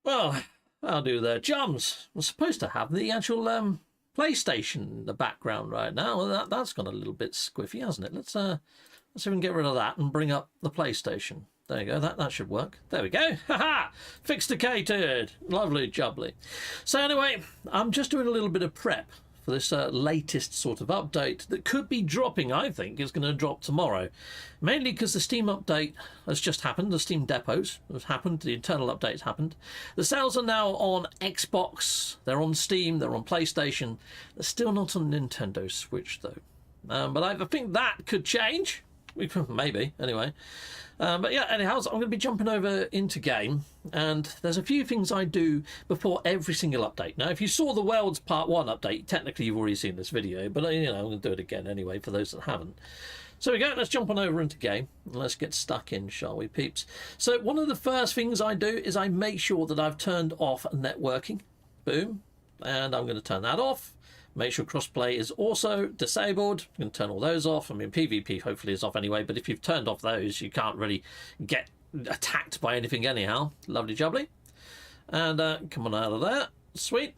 Well, I'll do the chums. We're supposed to have the actual PlayStation in the background right now. Well, that's gone a little bit squiffy, hasn't it? Let's see if we can get rid of that and bring up the PlayStation. There you go. That should work. There we go. Ha-ha! Fixedicated. Lovely jubbly. So anyway, I'm just doing a little bit of prep for this latest sort of update that could be dropping. I think is going to drop tomorrow, mainly because the Steam update has just happened. The Steam depots have happened. The internal updates happened. The sales are now on Xbox. They're on Steam. They're on PlayStation. They're still not on Nintendo Switch though. But I think that could change. Maybe anyway. But yeah, anyhow, so I'm going to be jumping over into game, and there's a few things I do before every single update. Now, if you saw the Worlds Part 1 update, technically you've already seen this video, but you know, I'm going to do it again anyway for those that haven't. So we go, let's jump on over into game, and let's get stuck in, shall we, peeps? So one of the first things I do is I make sure that I've turned off networking. Boom. And I'm going to turn that off. Make sure crossplay is also disabled. You can turn all those off. I mean, PvP hopefully is off anyway, but if you've turned off those, you can't really get attacked by anything anyhow. Lovely jubbly. And come on out of there. Sweet.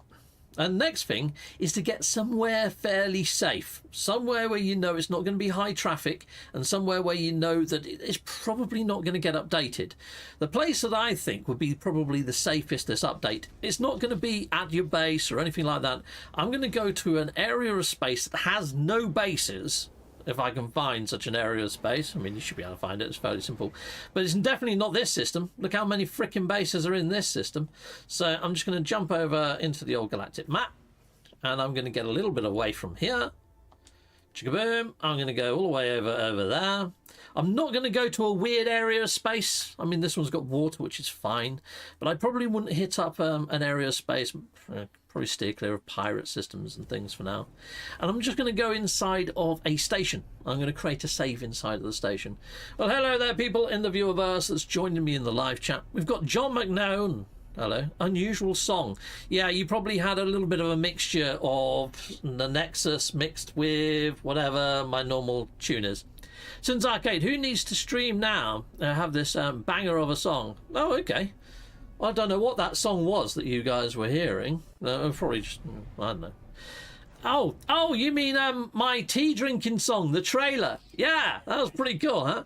And next thing is to get somewhere fairly safe. Somewhere where you know it's not going to be high traffic, and somewhere where you know that it's probably not going to get updated. The place that I think would be probably the safest this update, it's not going to be at your base or anything like that. I'm going to go to an area of space that has no bases, if I can find such an area of space. I mean, you should be able to find it. It's fairly simple. But it's definitely not this system. Look how many frickin' bases are in this system. So I'm just going to jump over into the old galactic map. And I'm going to get a little bit away from here. Chickaboom. I'm going to go all the way over there. I'm not going to go to a weird area of space. I mean, this one's got water, which is fine. But I probably wouldn't hit up an area of space. Probably steer clear of pirate systems and things for now. And I'm just going to go inside of a station. I'm going to create a save inside of the station. Well, hello there, people in the viewerverse that's joining me in the live chat. We've got John McNown. Hello. Unusual song. Yeah, you probably had a little bit of a mixture of the Nexus mixed with whatever my normal tune is. Sins Arcade, who needs to stream now? Have this banger of a song. Oh, okay. I don't know what that song was that you guys were hearing. Probably just, I don't know. Oh, you mean my tea drinking song, the trailer? Yeah, that was pretty cool, huh?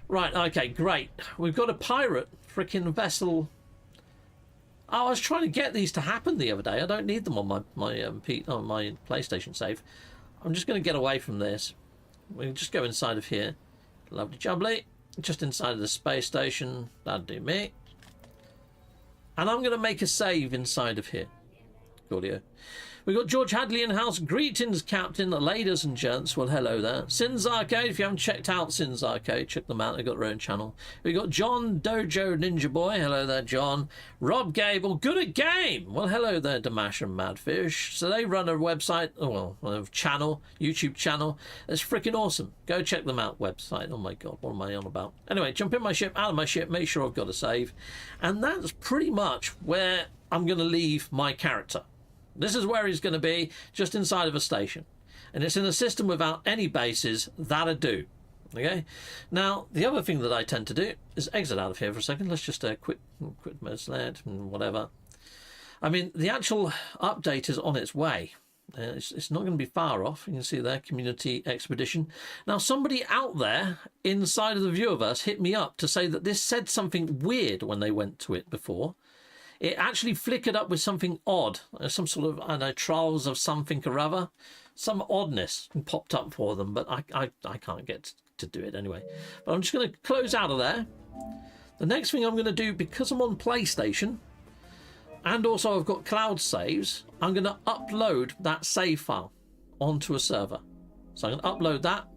Right, okay, great. We've got a pirate freaking vessel. Oh, I was trying to get these to happen the other day. I don't need them on my PlayStation save. I'm just going to get away from this. We'll just go inside of here. Lovely jubbly. Just inside of the space station. That'll do me. And I'm going to make a save inside of here. Coolio. We've got George Hadley in house. Greetings, Captain, ladies and gents. Well, hello there. Sins Arcade, if you haven't checked out Sins Arcade, check them out. They've got their own channel. We've got John Dojo Ninja Boy. Hello there, John. Rob Gable, good at game. Well, hello there, Damash and Madfish. So they run a website, a channel, YouTube channel. It's freaking awesome. Go check them out, website. Oh my God, what am I on about? Anyway, jump in my ship, out of my ship, make sure I've got a save. And that's pretty much where I'm going to leave my character. This is where he's going to be, just inside of a station. And it's in a system without any bases. That'll do. Okay? Now, the other thing that I tend to do is exit out of here for a second. Let's just quit mode select and whatever. I mean, the actual update is on its way. It's not going to be far off. You can see there, Community Expedition. Now, somebody out there inside of the viewerverse hit me up to say that this said something weird when they went to it before. It actually flickered up with something odd, some sort of, I don't know, trials of something or other. Some oddness popped up for them, but I can't get to do it anyway. But I'm just going to close out of there. The next thing I'm going to do, because I'm on PlayStation, and also I've got cloud saves, I'm going to upload that save file onto a server. So I'm going to upload that,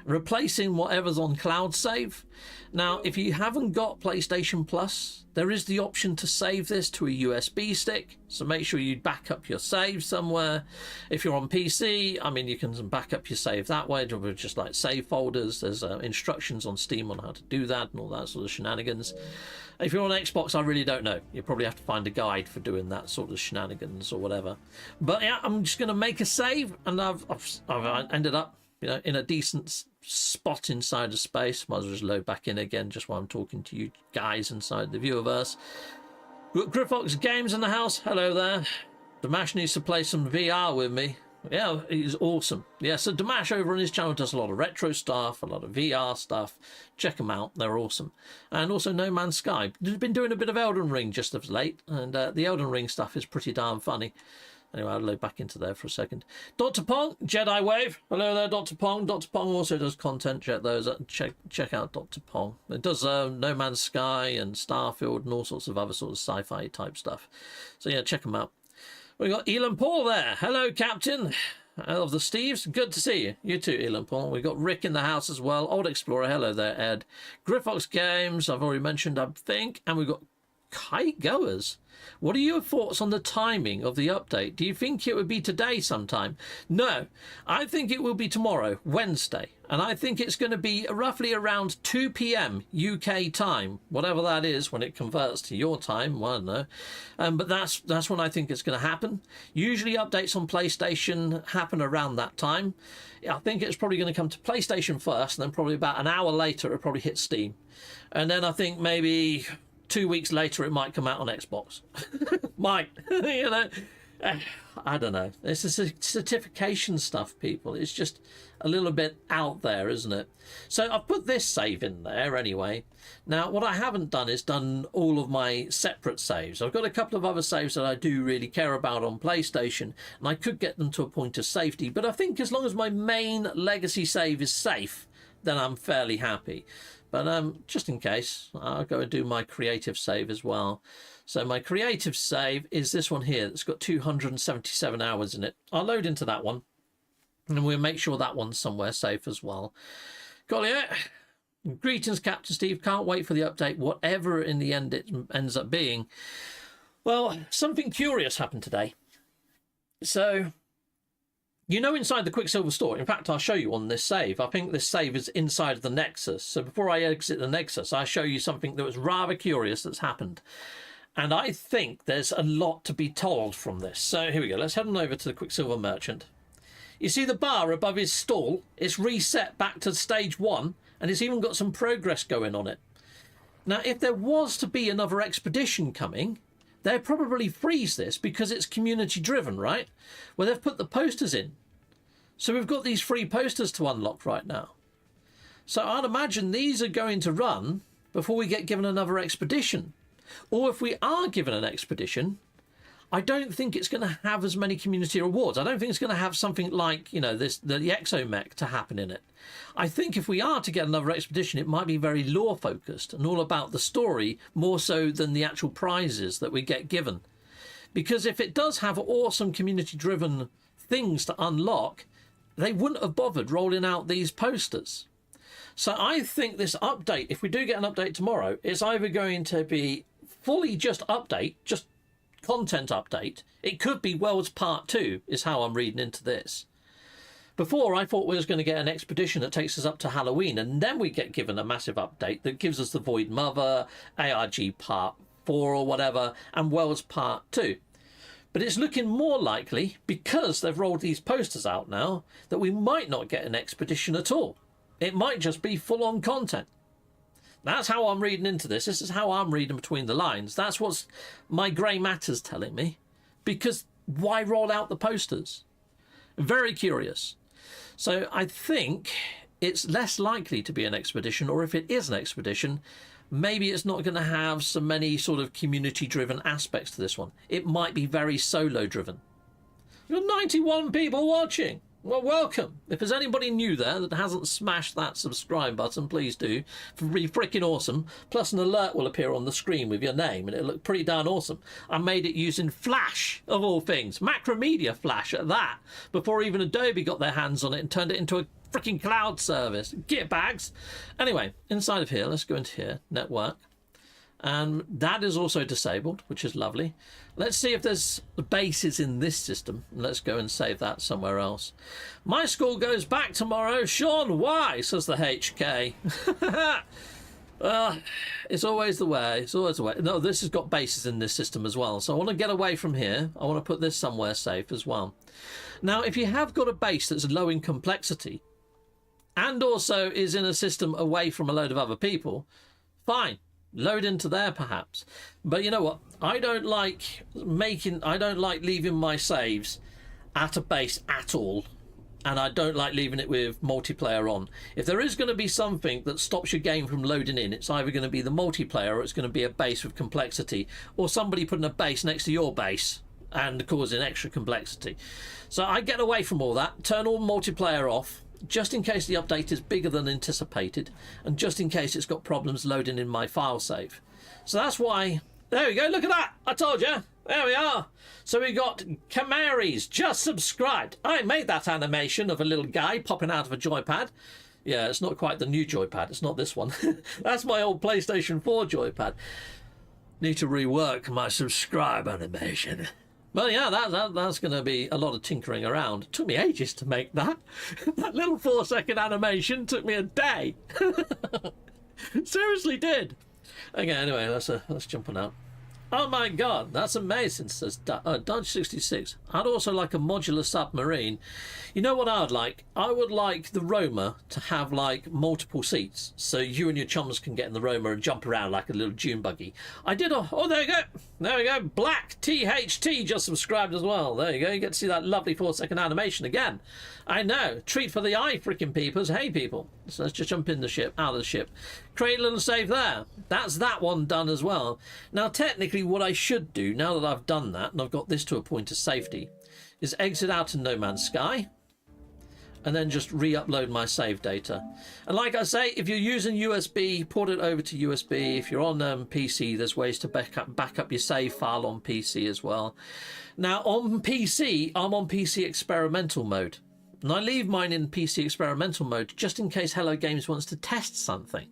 replacing whatever's on cloud save. Now, if you haven't got PlayStation Plus, there is the option to save this to a USB stick, so make sure you back up your save somewhere. If you're on PC, I mean, you can back up your save that way, just like save folders. There's instructions on Steam on how to do that and all that sort of shenanigans. If you're on Xbox, I really don't know. You probably have to find a guide for doing that sort of shenanigans or whatever. But yeah, I'm just going to make a save, and I've ended up, you know, in a decent spot inside of space. Might as well just load back in again just while I'm talking to you guys inside the viewerverse. We've got Griffox Games in the house. Hello there. Damash needs to play some VR with me. Yeah, he's awesome. Yeah, so Damash over on his channel does a lot of retro stuff, a lot of VR stuff. Check them out. They're awesome. And also No Man's Sky. He's been doing a bit of Elden Ring just of late, and the Elden Ring stuff is pretty darn funny. Anyway, I'll load back into there for a second. Dr. Pong, Jedi Wave. Hello there, Dr. Pong. Dr. Pong also does content. Check those out. Check out Dr. Pong. It does No Man's Sky and Starfield and all sorts of other sorts of sci-fi type stuff. So yeah, check them out. We got Elon Paul there. Hello, Captain of the Steves. Good to see you. You too, Elon Paul. We got Rick in the house as well. Old Explorer. Hello there, Ed. Griffox Games. I've already mentioned, I think. And we've got Kite Goers. What are your thoughts on the timing of the update? Do you think it would be today sometime? No, I think it will be tomorrow, Wednesday. And I think it's going to be roughly around 2 p.m. UK time, whatever that is when it converts to your time. Well, I don't know. But that's when I think it's going to happen. Usually updates on PlayStation happen around that time. I think it's probably going to come to PlayStation first, and then probably about an hour later it'll probably hit Steam. And then I think maybe 2 weeks later it might come out on Xbox. Might. You know, I don't know. It's a certification stuff, people. It's just a little bit out there, isn't it? So I've put this save in there anyway. Now what I haven't done is done all of my separate saves. I've got a couple of other saves that I do really care about on PlayStation, and I could get them to a point of safety, but I think as long as my main legacy save is safe, then I'm fairly happy. But just in case, I'll go and do my creative save as well. So my creative save is this one here. It's got 277 hours in it. I'll load into that one, and we'll make sure that one's somewhere safe as well. Collier, greetings, Captain Steve. Can't wait for the update, whatever in the end it ends up being. Well, something curious happened today. So, you know, inside the Quicksilver store, in fact, I'll show you on this save. I think this save is inside the Nexus. So before I exit the Nexus, I show you something that was rather curious that's happened. And I think there's a lot to be told from this. So here we go. Let's head on over to the Quicksilver Merchant. You see the bar above his stall? It's reset back to stage 1, and it's even got some progress going on it. Now, if there was to be another expedition coming, they'd probably freeze this because it's community driven, right? Well, they've put the posters in. So we've got these free posters to unlock right now. So I'd imagine these are going to run before we get given another expedition. Or if we are given an expedition, I don't think it's going to have as many community rewards. I don't think it's going to have something like, you know, the exomech to happen in it. I think if we are to get another expedition, it might be very lore focused and all about the story more so than the actual prizes that we get given. Because if it does have awesome community driven things to unlock, they wouldn't have bothered rolling out these posters. So I think this update, if we do get an update tomorrow, it's either going to be fully just update, just content update. It could be Worlds Part 2 is how I'm reading into this. Before, I thought we was going to get an expedition that takes us up to Halloween, and then we get given a massive update that gives us the Void Mother, ARG Part 4 or whatever, and Worlds Part 2. But it's looking more likely, because they've rolled these posters out now, that we might not get an expedition at all. It might just be full-on content. That's how I'm reading into this. This is how I'm reading between the lines. That's what's my grey matter's telling me. Because why roll out the posters? Very curious. So I think it's less likely to be an expedition, or if it is an expedition, maybe it's not going to have so many sort of community-driven aspects to this one. It might be very solo-driven. You've got 91 people watching. Well, welcome. If there's anybody new there that hasn't smashed that subscribe button, please do. It'd be freaking awesome. Plus an alert will appear on the screen with your name, and it'll look pretty darn awesome. I made it using Flash, of all things. Macromedia Flash at that. Before even Adobe got their hands on it and turned it into a freaking cloud service. Get bags. Anyway, inside of here, let's go into here. Network. And that is also disabled, which is lovely. Let's see if there's bases in this system. Let's go and save that somewhere else. My school goes back tomorrow. Sean, why? Says the HK. It's always the way. It's always the way. No, this has got bases in this system as well. So I want to get away from here. I want to put this somewhere safe as well. Now, if you have got a base that's low in complexity and also is in a system away from a load of other people, fine. Load into there perhaps. But you know what? I don't like leaving my saves at a base at all. And I don't like leaving it with multiplayer on. If there is going to be something that stops your game from loading in, it's either going to be the multiplayer or it's going to be a base with complexity, or somebody putting a base next to your base and causing extra complexity. So I get away from all that, turn all multiplayer off, just in case the update is bigger than anticipated, and just in case it's got problems loading in my file save. So that's why... There we go, look at that! I told you! There we are! So we got Camaries just subscribed. I made that animation of a little guy popping out of a joypad. Yeah, it's not quite the new joypad, it's not this one. That's my old PlayStation 4 joypad. Need to rework my subscribe animation. Well, yeah, that's going to be a lot of tinkering around. It took me ages to make that. That little 4-second animation took me a day. Seriously did. Okay, anyway, let's jump on out. Oh my god, that's amazing, says Dodge 66. I'd also like a modular submarine. You know what I'd like? I would like the roamer to have like multiple seats, so you and your chums can get in the roamer and jump around like a little dune buggy. Oh, there you go. There we go. Black THT just subscribed as well. There you go. You get to see that lovely 4-second animation again. I know. Treat for the eye, freaking peepers. Hey, people. So let's just jump in the ship, out of the ship. Create a little save there. That's that one done as well. Now, technically, what I should do, now that I've done that, and I've got this to a point of safety, is exit out in No Man's Sky, and then just re-upload my save data. And like I say, if you're using USB, port it over to USB. If you're on PC, there's ways to back up your save file on PC as well. Now, on PC, I'm on PC experimental mode. And I leave mine in PC experimental mode just in case Hello Games wants to test something.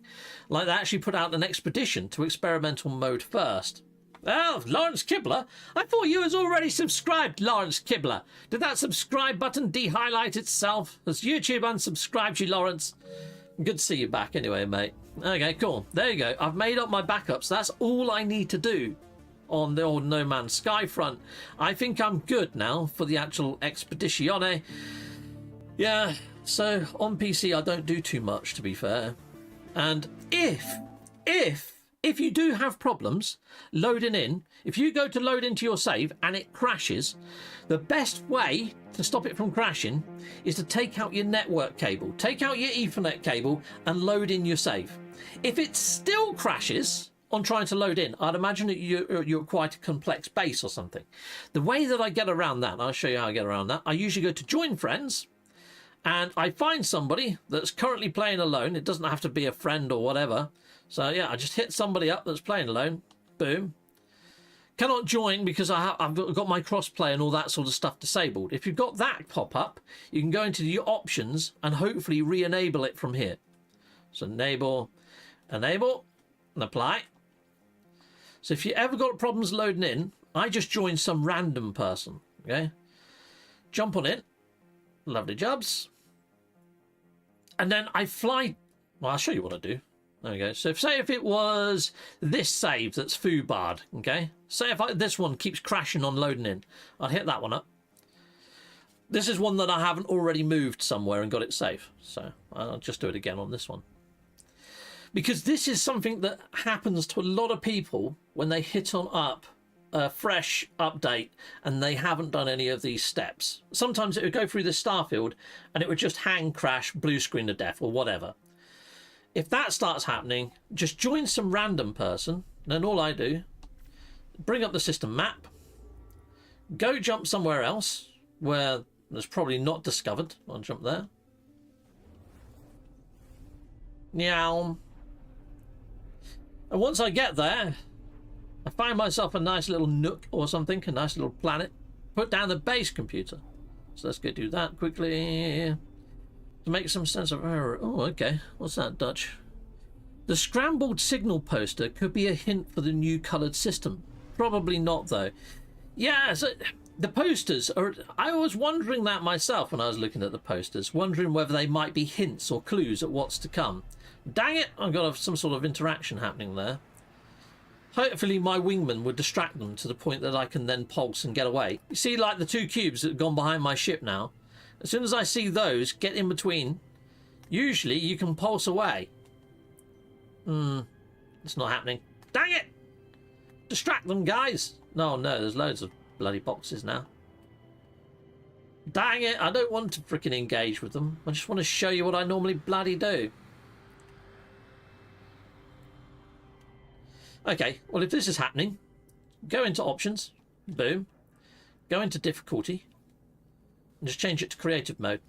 Like they actually put out an expedition to experimental mode first. Oh, Lawrence Kibler. I thought you was already subscribed, Lawrence Kibler. Did that subscribe button de-highlight itself? Has YouTube unsubscribed you, Lawrence? Good to see you back anyway, mate. Okay, cool. There you go. I've made up my backups. That's all I need to do on the old No Man's Sky front. I think I'm good now for the actual Expedizione. Yeah, so on PC I don't do too much, to be fair. And if you do have problems loading in, if you go to load into your save and it crashes, the best way to stop it from crashing is to take out your network cable, take out your Ethernet cable and load in your save. If it still crashes on trying to load in, I'd imagine that you're quite a complex base or something. The way that I get around that, I'll show you how I get around that, I usually go to join friends, and I find somebody that's currently playing alone. It doesn't have to be a friend or whatever. So yeah, I just hit somebody up that's playing alone. Boom. Cannot join because I've got my crossplay and all that sort of stuff disabled. If you've got that pop up, you can go into the options and hopefully re-enable it from here. So enable, and apply. So if you ever got problems loading in, I just join some random person. Okay. Jump on it. Lovely jobs. And then I fly. Well, I'll show you what I do. There we go. So say if it was this save that's foo barred, okay? Say if this one keeps crashing on loading in, I'd hit that one up. This is one that I haven't already moved somewhere and got it safe. So I'll just do it again on this one. Because this is something that happens to a lot of people when they hit on up a fresh update and they haven't done any of these steps. Sometimes it would go through the Starfield and it would just hang, crash, blue screen of death or whatever. If that starts happening, just join some random person. And then all I do, bring up the system map, go jump somewhere else where there's probably not discovered. I'll jump there. Meow. And once I get there, I find myself a nice little nook or something, a nice little planet. Put down the base computer. So let's go do that quickly. To make some sense of error. Oh, okay. What's that, Dutch? The scrambled signal poster could be a hint for the new coloured system. Probably not, though. Yeah, so the posters are... I was wondering that myself when I was looking at the posters, wondering whether they might be hints or clues at what's to come. Dang it, I've got some sort of interaction happening there. Hopefully my wingman would distract them to the point that I can then pulse and get away. You see, like the two cubes that have gone behind my ship now? As soon as I see those, get in between. Usually you can pulse away. It's not happening. Dang it! Distract them, guys! No, there's loads of bloody boxes now. Dang it, I don't want to freaking engage with them. I just want to show you what I normally bloody do. Okay, well, if this is happening, go into options, boom, go into difficulty, and just change it to creative mode.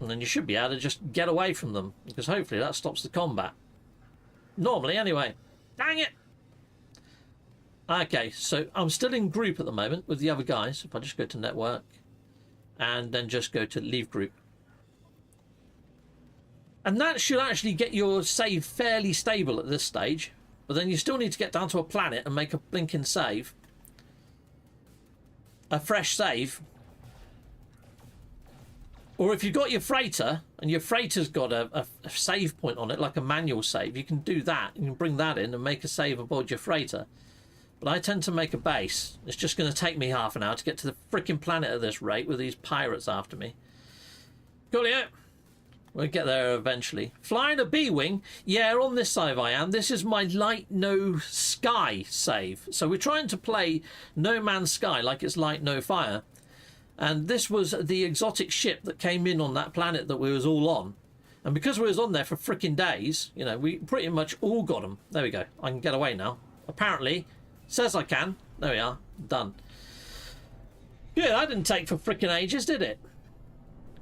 And then you should be able to just get away from them, because hopefully that stops the combat. Normally, anyway. Dang it! Okay, so I'm still in group at the moment with the other guys. If I just go to network, and then just go to leave group. And that should actually get your save fairly stable at this stage. But then you still need to get down to a planet and make a blinking save. A fresh save. Or if you've got your freighter, and your freighter's got a save point on it, like a manual save, you can do that. You can bring that in and make a save aboard your freighter. But I tend to make a base. It's just going to take me half an hour to get to the freaking planet at this rate with these pirates after me. Coolio. We'll get there eventually. Flying a B-wing? Yeah, on this side I am. This is my light no sky save. So we're trying to play No Man's Sky like it's light no fire. And this was the exotic ship that came in on that planet that we was all on. And because we was on there for frickin' days, you know, we pretty much all got them. There we go. I can get away now. Apparently, says I can. There we are. Done. Yeah, that didn't take for frickin' ages, did it?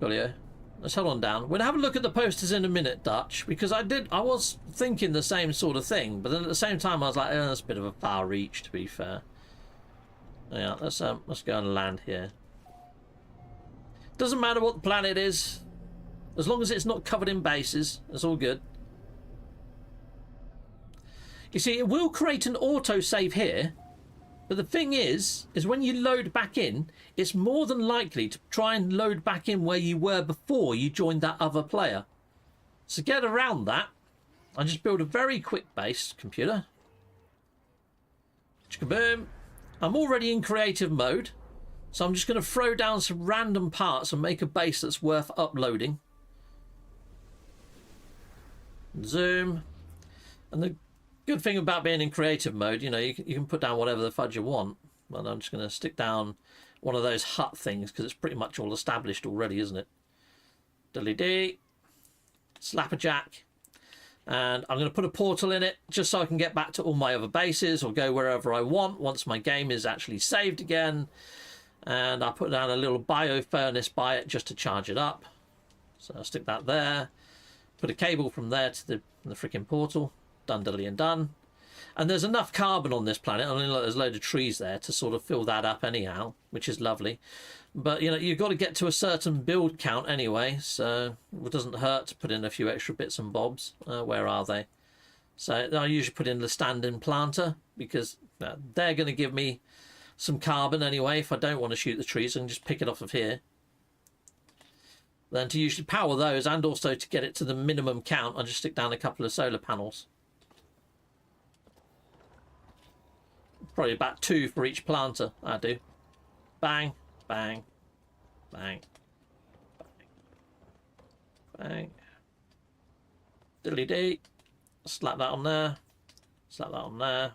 Coolio. Let's hold on down. We'll have a look at the posters in a minute, Dutch, because I was thinking the same sort of thing, but then at the same time I was like, that's a bit of a far reach, to be fair. Yeah, let's go and land here. Doesn't matter what the planet is, as long as it's not covered in bases, it's all good. You see, it will create an autosave here, but the thing is when you load back in, it's more than likely to try and load back in where you were before you joined that other player. So get around that, I just build a very quick base, computer. Boom. I'm already in creative mode, so I'm just going to throw down some random parts and make a base that's worth uploading. Zoom. And the good thing about being in creative mode, you know, you can put down whatever the fudge you want. But I'm just going to stick down one of those hut things because it's pretty much all established already, isn't it? Diddly-dee. Slapperjack. And I'm going to put a portal in it just so I can get back to all my other bases or go wherever I want once my game is actually saved again. And I'll put down a little bio furnace by it just to charge it up. So I'll stick that there. Put a cable from there to the freaking portal. Done, diddly, and done. And there's enough carbon on this planet. I mean, there's a load of trees there to sort of fill that up anyhow, which is lovely. But, you know, you've got to get to a certain build count anyway, so it doesn't hurt to put in a few extra bits and bobs. Where are they? So I usually put in the stand-in planter because they're going to give me some carbon anyway. If I don't want to shoot the trees, I can just pick it off of here. Then to usually power those and also to get it to the minimum count, I just stick down a couple of solar panels. Probably about 2 for each planter, I do. Bang, bang, bang, bang, bang. Diddly-dee. Slap that on there. Slap that on there.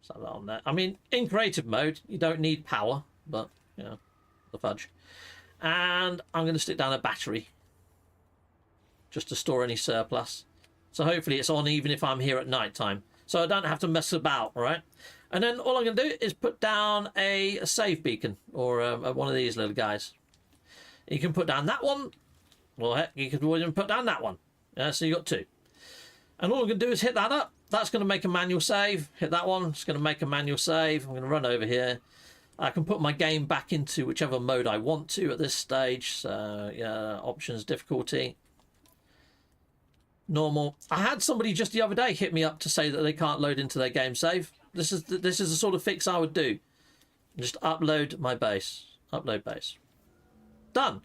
Slap that on there. I mean, in creative mode, you don't need power, but, you know, the fudge. And I'm going to stick down a battery just to store any surplus. So hopefully it's on even if I'm here at night time. So I don't have to mess about, right? And then all I'm going to do is put down a save beacon or one of these little guys. You can put down that one. Well, heck, you could even put down that one. Yeah, so you got 2. And all I'm going to do is hit that up. That's going to make a manual save. Hit that one. It's going to make a manual save. I'm going to run over here. I can put my game back into whichever mode I want to at this stage. So, yeah, options, difficulty. Normal. I had somebody just the other day hit me up to say that they can't load into their game save. This is the sort of fix I would do. Just upload my base. Upload base. Done.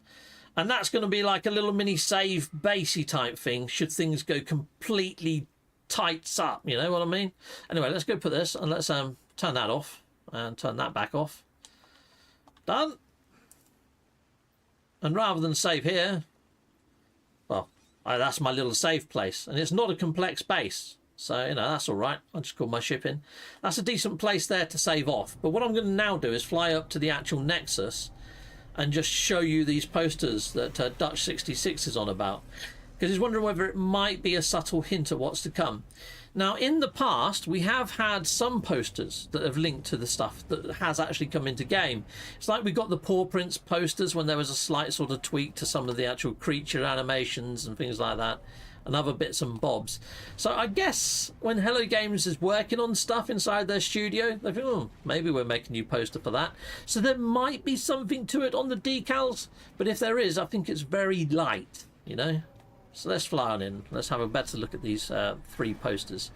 And that's going to be like a little mini save basey type thing should things go completely tights up. You know what I mean? Anyway, let's go put this and let's turn that off and turn that back off. Done. And rather than save here, well, That's my little safe place, and it's not a complex base. So, that's all right. I'll just call my ship in. That's a decent place there to save off. But what I'm going to now do is fly up to the actual Nexus and just show you these posters that Dutch 66 is on about. Because he's wondering whether it might be a subtle hint at what's to come. Now, in the past, we have had some posters that have linked to the stuff that has actually come into game. It's like we got the Paw Prints posters when there was a slight sort of tweak to some of the actual creature animations and things like that, and other bits and bobs. So I guess when Hello Games is working on stuff inside their studio, they think, oh, maybe we'll make a new poster for that. So there might be something to it on the decals, but if there is, I think it's very light, So let's fly on in. Let's have a better look at these 3 posters.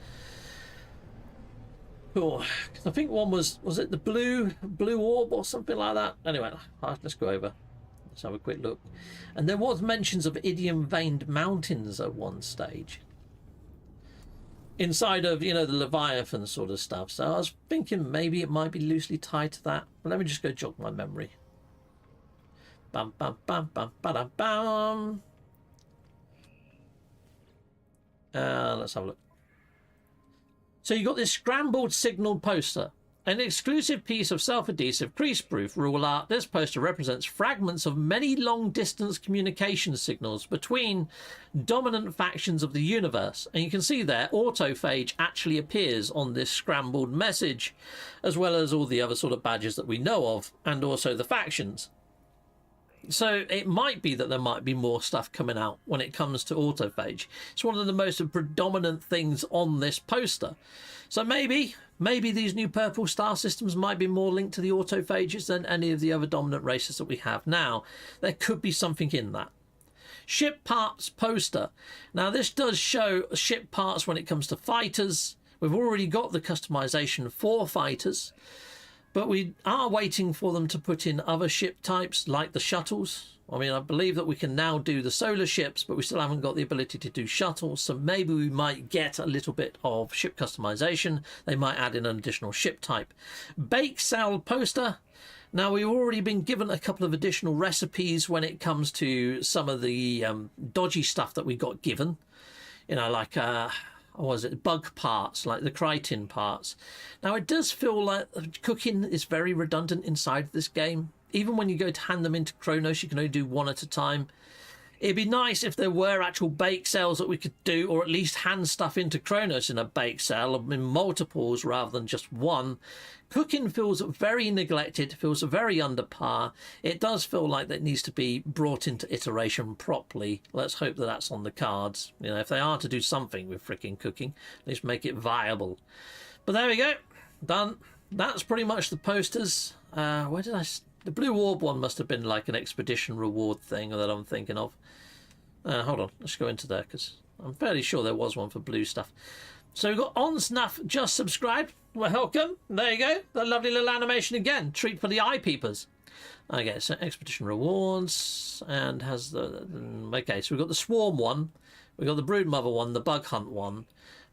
Cool. I think one was it the blue orb or something like that? Anyway, let's go over. Let's have a quick look. And there was mentions of idiom-veined mountains at one stage. Inside of, the Leviathan sort of stuff. So I was thinking maybe it might be loosely tied to that. But let me just go jog my memory. Bam, bam, bam, bam, bam, bam. Let's have a look. So you got this scrambled signal poster, an exclusive piece of self-adhesive crease-proof rule art. This poster represents fragments of many long-distance communication signals between dominant factions of the universe, and you can see there autophage actually appears on this scrambled message, as well as all the other sort of badges that we know of, and also the factions. So it might be that there might be more stuff coming out when it comes to autophage. It's one of the most predominant things on this poster. So maybe these new purple star systems might be more linked to the autophages than any of the other dominant races that we have now. There could be something in that. Ship parts poster. Now this does show ship parts when it comes to fighters. We've already got the customization for fighters. But we are waiting for them to put in other ship types like the shuttles. I mean, I believe that we can now do the solar ships, but we still haven't got the ability to do shuttles. So maybe we might get a little bit of ship customization. They might add in an additional ship type. Bake sale poster. Now, we've already been given a couple of additional recipes when it comes to some of the dodgy stuff that we got given. Like... was it bug parts, like the Crichton parts. Now it does feel like cooking is very redundant inside this game. Even when you go to hand them into Kronos, you can only do one at a time. It'd be nice if there were actual bake sales that we could do, or at least hand stuff into Kronos in a bake sale in multiples rather than just one. Cooking feels very neglected, feels very under par. It does feel like that needs to be brought into iteration properly. Let's hope that that's on the cards. If they are to do something with freaking cooking, let's make it viable. But there we go. Done. That's pretty much the posters. Where did I... The blue orb one must have been like an expedition reward thing that I'm thinking of. Hold on. Let's go into there because I'm fairly sure there was one for blue stuff. So we've got On Snuff just subscribed. Welcome. There you go. That lovely little animation again. Treat for the eye peepers. Okay, so expedition rewards and has the... Okay, so we've got the swarm one. We've got the broodmother one, the bug hunt one.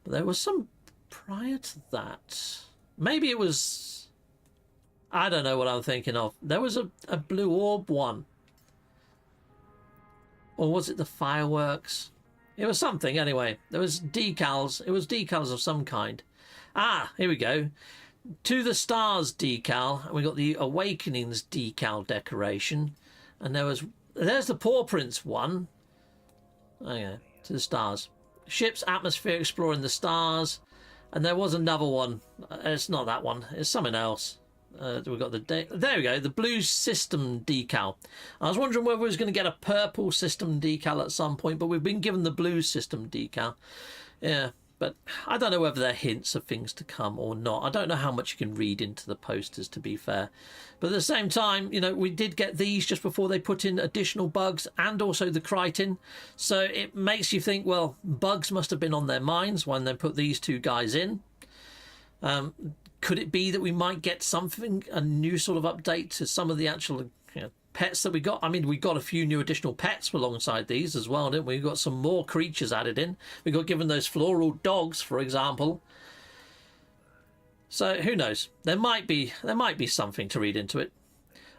But there was some prior to that. Maybe it was... I don't know what I'm thinking of. There was a blue orb one. Or was it the fireworks? It was something anyway. There was decals. It was decals of some kind. Ah, here we go. To the Stars decal. And we got the Awakenings decal decoration. And there's the Paw Prints one. Okay, to the Stars. Ship's atmosphere exploring the stars. And there was another one. It's not that one. It's something else. We've got there we go, the blue system decal. I was wondering whether we was going to get a purple system decal at some point, but we've been given the blue system decal. Yeah, but I don't know whether they're hints of things to come or not. I don't know how much you can read into the posters, to be fair. But at the same time, we did get these just before they put in additional bugs and also the Crichton. So it makes you think, well, bugs must have been on their minds when they put these two guys in. Could it be that we might get something, a new sort of update to some of the actual pets that we got? I mean, we got a few new additional pets alongside these as well, didn't we? We got some more creatures added in. We got given those floral dogs, for example. So who knows? There might be something to read into it.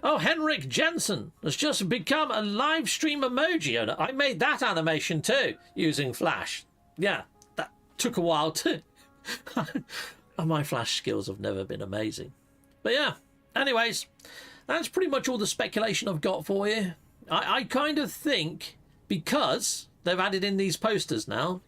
Oh, Henrik Jensen has just become a live stream emoji owner. I made that animation too, using Flash. Yeah, that took a while too. My Flash skills have never been amazing. But yeah, anyways, that's pretty much all the speculation I've got for you. I kind of think, because they've added in these posters now,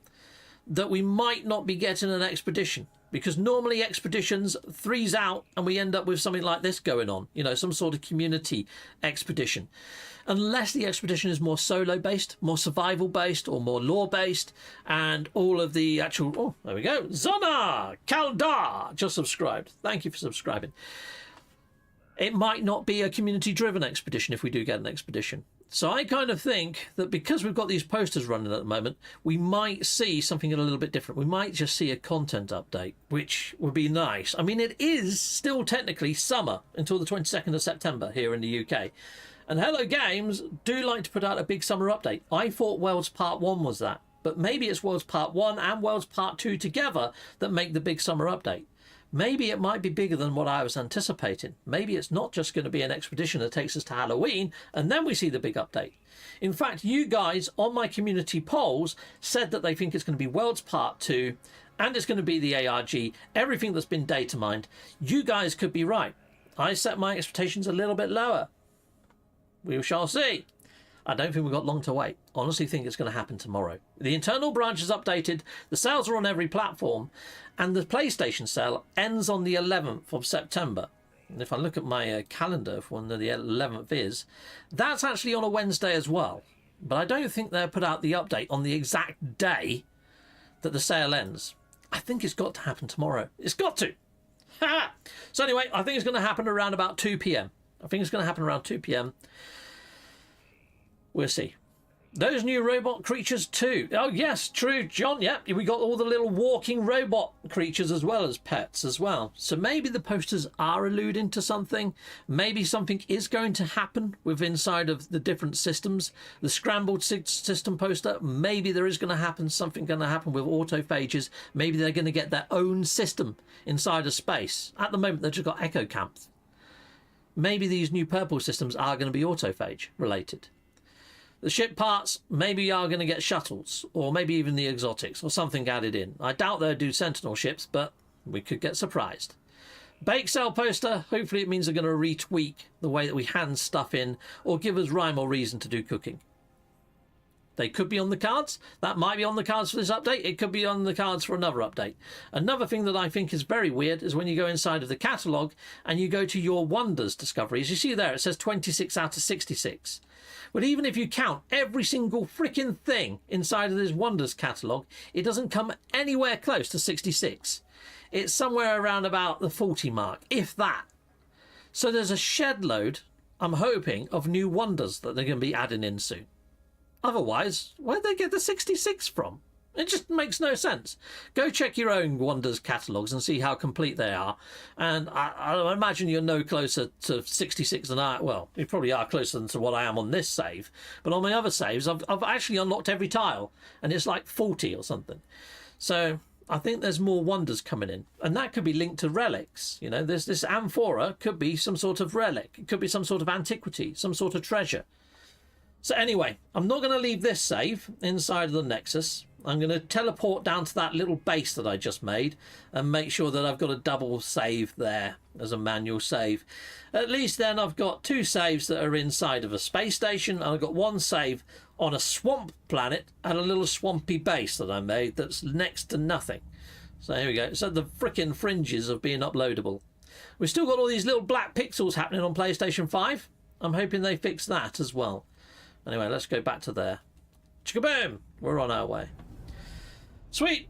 that we might not be getting an expedition. Because normally expeditions freeze out and we end up with something like this going on. You know, some sort of community expedition. Unless the expedition is more solo-based, more survival-based, or more lore-based, and all of the actual... Oh, there we go. Zona Kaldar just subscribed. Thank you for subscribing. It might not be a community-driven expedition if we do get an expedition. So I kind of think that because we've got these posters running at the moment, we might see something a little bit different. We might just see a content update, which would be nice. I mean, it is still technically summer until the 22nd of September here in the UK. And Hello Games do like to put out a big summer update. I thought Worlds Part 1 was that. But maybe it's Worlds Part 1 and Worlds Part 2 together that make the big summer update. Maybe it might be bigger than what I was anticipating. Maybe it's not just going to be an expedition that takes us to Halloween and then we see the big update. In fact, you guys on my community polls said that they think it's going to be Worlds Part 2 and it's going to be the ARG, everything that's been data mined. You guys could be right. I set my expectations a little bit lower. We shall see. I don't think we've got long to wait. Honestly think it's going to happen tomorrow. The internal branch is updated, the sales are on every platform, and the PlayStation sale ends on the 11th of September. And if I look at my calendar for when the 11th is, that's actually on a Wednesday as well. But I don't think they'll put out the update on the exact day that the sale ends. I think it's got to happen tomorrow. It's got to! So anyway, I think it's going to happen around about 2 p.m. I think it's going to happen around 2 p.m. We'll see. Those new robot creatures too. Oh yes, true, John. Yep, we got all the little walking robot creatures as well as pets as well. So maybe the posters are alluding to something. Maybe something is going to happen with inside of the different systems. The scrambled system poster, maybe there is going to happen something going to happen with autophages. Maybe they're going to get their own system inside of space. At the moment, they've just got echo camps. Maybe these new purple systems are going to be autophage related. The ship parts maybe are going to get shuttles, or maybe even the exotics, or something added in. I doubt they'll do Sentinel ships, but we could get surprised. Bake sale poster, hopefully it means they're going to retweak the way that we hand stuff in, or give us rhyme or reason to do cooking. They could be on the cards. That might be on the cards for this update. It could be on the cards for another update. Another thing that I think is very weird is when you go inside of the catalogue and you go to your Wonders discoveries. You see there, it says 26 out of 66. But even if you count every single freaking thing inside of this Wonders catalogue, it doesn't come anywhere close to 66. It's somewhere around about the 40 mark, if that. So there's a shed load, I'm hoping, of new Wonders that they're going to be adding in soon. Otherwise, where'd they get the 66 from? It just makes no sense. Go check your own Wonders catalogues and see how complete they are. And I imagine you're no closer to 66 than I... Well, you probably are closer than to what I am on this save. But on my other saves, I've actually unlocked every tile. And it's like 40 or something. So I think there's more Wonders coming in. And that could be linked to relics. You know, this amphora could be some sort of relic. It could be some sort of antiquity, some sort of treasure. So anyway, I'm not going to leave this save inside of the Nexus. I'm going to teleport down to that little base that I just made and make sure that I've got a double save there as a manual save. At least then I've got two saves that are inside of a space station, and I've got one save on a swamp planet and a little swampy base that I made that's next to nothing. So here we go. So the frickin' fringes of being uploadable. We've still got all these little black pixels happening on PlayStation 5. I'm hoping they fix that as well. Anyway, let's go back to there. Chickaboom! We're on our way. Sweet!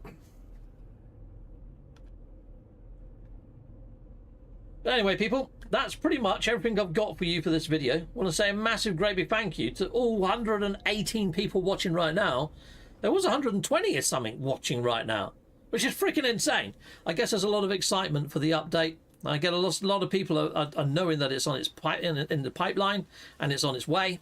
Anyway, people, that's pretty much everything I've got for you for this video. I want to say a massive, great big thank you to all 118 people watching right now. There was 120 or something watching right now, which is freaking insane. I guess there's a lot of excitement for the update. I get a lot of people are knowing that it's on its in the pipeline and it's on its way.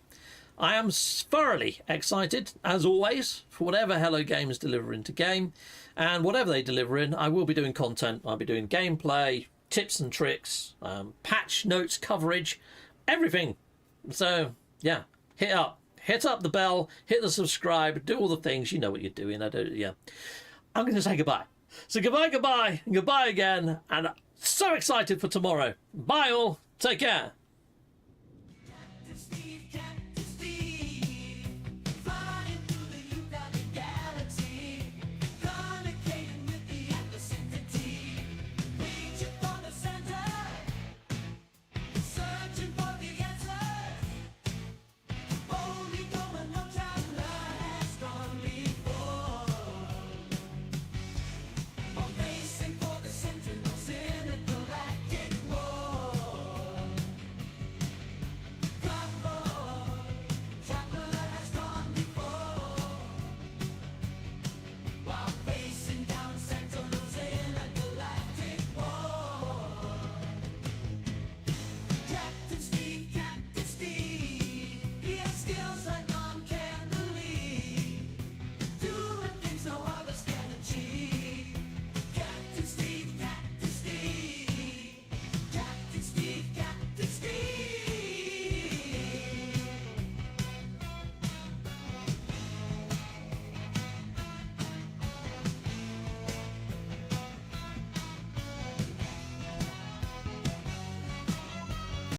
I am thoroughly excited, as always, for whatever Hello Games deliver into game. And whatever they deliver in, I will be doing content. I'll be doing gameplay, tips and tricks, patch notes coverage, everything. So, yeah, hit up the bell, hit the subscribe, do all the things. You know what you're doing. Yeah. I'm going to say goodbye. So goodbye, and goodbye again. And so excited for tomorrow. Bye all. Take care.